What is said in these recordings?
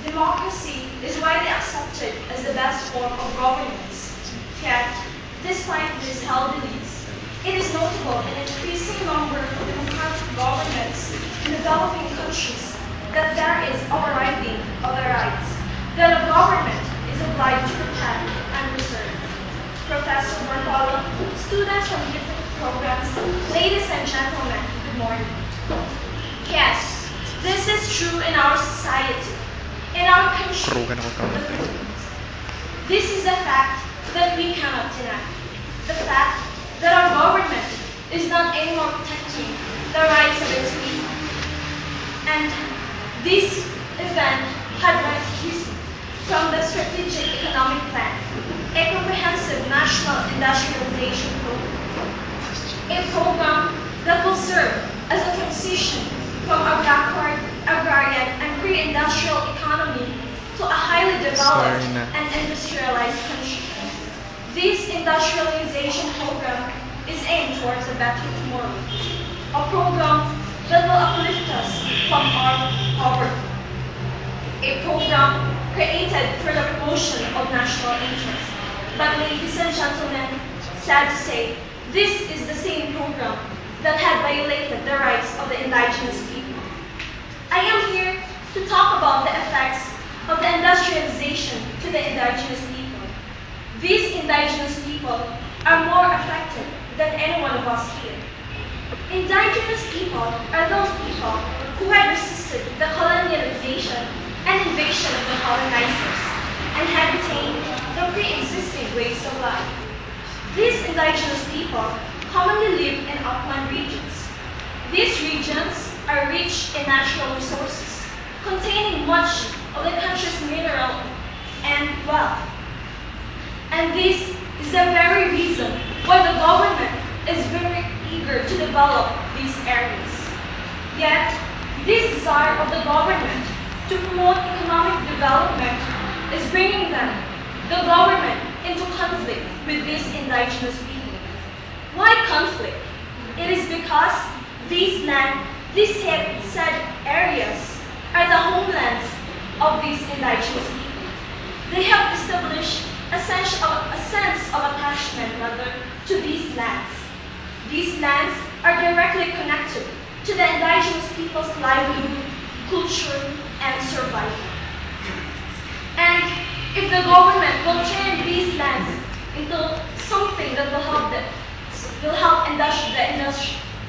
Democracy is widely accepted as the best form of governance. Yet, despite these held beliefs, it is notable in an increasing number of democratic governments in developing countries that there is overriding of the rights that a government is obliged to protect and preserve. Professor Bartolo, students from different programs, ladies and gentlemen, good morning. Yes, this is true in our society, in our country, the Philippines. This is a fact that we cannot deny. The fact that our government is not anymore protecting the rights of its people. And this event had risen from the Strategic Economic Plan, a comprehensive national industrialization program, a program that will serve as a transition from a backward agrarian and pre-industrial economy to a highly developed and industrialized country. This industrialization program is aimed towards a better tomorrow, a program that will uplift us from our poverty, a program created for the promotion of national interest. But ladies and gentlemen, sad to say, this is the same program that had violated the rights of the indigenous people. I am here to talk about the effects of the industrialization to the indigenous people. These indigenous people are more affected than any one of us here. Indigenous people are those people who had resisted the colonialization and invasion of the colonizers and had retained the pre-existing ways of life. These indigenous people commonly live in upland regions. These regions are rich in natural resources, containing much of the country's mineral and wealth. And this is the very reason why the government is very eager to develop these areas. Yet, this desire of the government to promote economic development is bringing the government, into conflict with these indigenous people. Why conflict? It is because these said areas are the homelands of these indigenous people. They have established a sense of attachment to these lands. These lands are directly connected to the indigenous people's livelihood, culture, and survival. And if the government will turn these lands into something that will help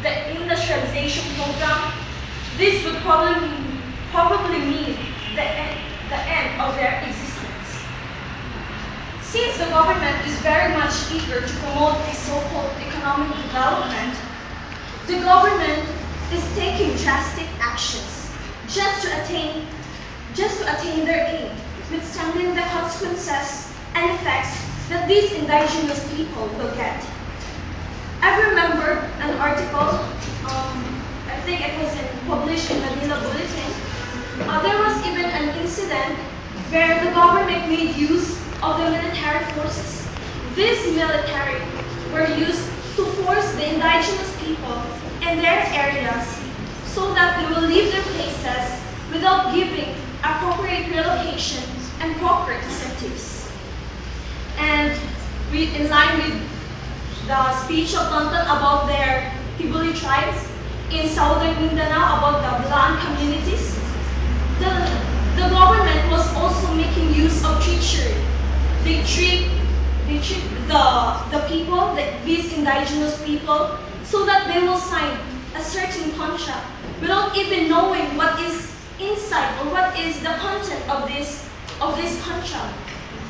the industrialization program, this would probably mean the end of their existence. Since the government is very much eager to promote this so-called economic development, the government is taking drastic actions just to attain their aim, withstanding the consequences and effects that these indigenous people will get. I remember an article, I think it was published in Manila Bulletin. There was even an incident where the government made use of the military forces. These military were used to force the indigenous people in their areas so that they will leave their places without giving appropriate relocation and proper incentives. And in line with the speech of Tonton about their Tibuli tribes in southern Mindanao, about the Blaan communities, the government was also making use of treachery. They treat the people, these indigenous people, so that they will sign a certain contract without even knowing what is inside or what is the content of this contract,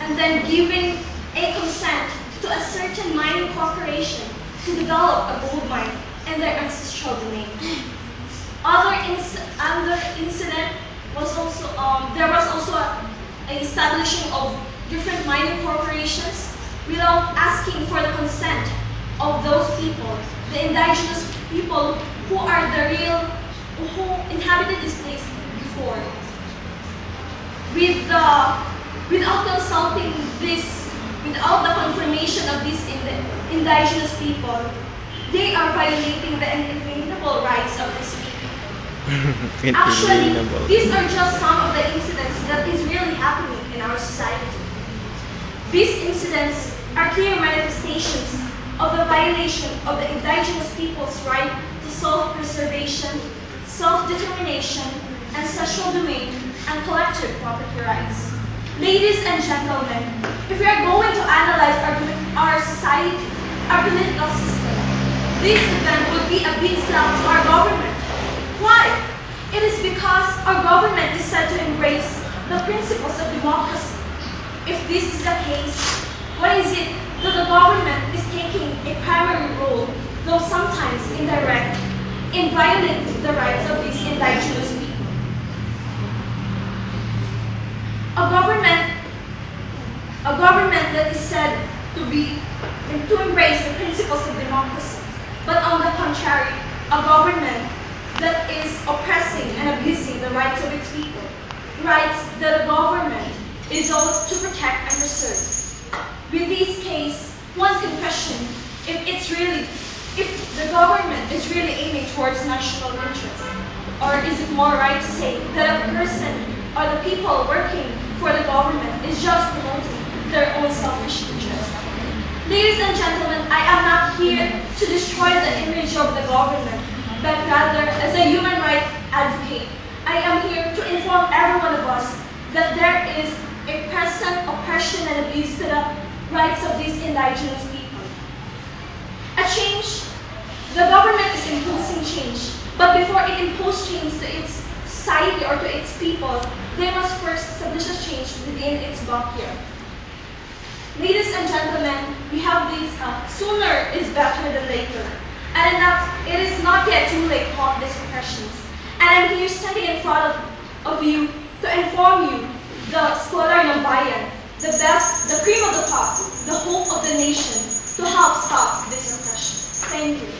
and then giving a consent to a certain mining corporation to develop a gold mine in their ancestral domain. Other incident was also there was also an establishing of different mining corporations without asking for the consent of those people, the indigenous people who inhabited this place before. Without consulting without the confirmation of these indigenous people, they are violating the inalienable rights of these people. Actually, Inalienable. these are just some of the incidents that is really happening in our society. These incidents are clear manifestations of the violation of the indigenous people's right to self-preservation, self-determination, ancestral domain, and collective property rights. Ladies and gentlemen, if we are going to analyze our society, our political system, this event would be a big slap to our government. Why? It is because our government is said to embrace the principles of democracy. If this is the case, why is it that the government is taking a primary role, though sometimes indirect, in violating the rights of these indigenous people? A government, a government that is said to embrace the principles of democracy, but on the contrary, a government that is oppressing and abusing the rights of its people, rights that the government is ought to protect and preserve. With this case, one can question if the government is really aiming towards national interest, or is it more right to say that a person or the people working for the government is just promoting their own selfish interest? Ladies and gentlemen, I am not here to destroy the image of the government, but rather as a human rights advocate, I am here to inform every one of us that there is a present oppression and abuse to the rights of these indigenous people. A change, the government is imposing change, but before it imposes change to its society or to its people, they must first establish a change within its backyard. Ladies and gentlemen, we have this sooner is better than later. And that it is not yet too late to halt these oppressions. And I'm here standing in front of you to inform you, the scholar ng bayan, the best, the cream of the crop, the hope of the nation, to help stop this oppression. Thank you.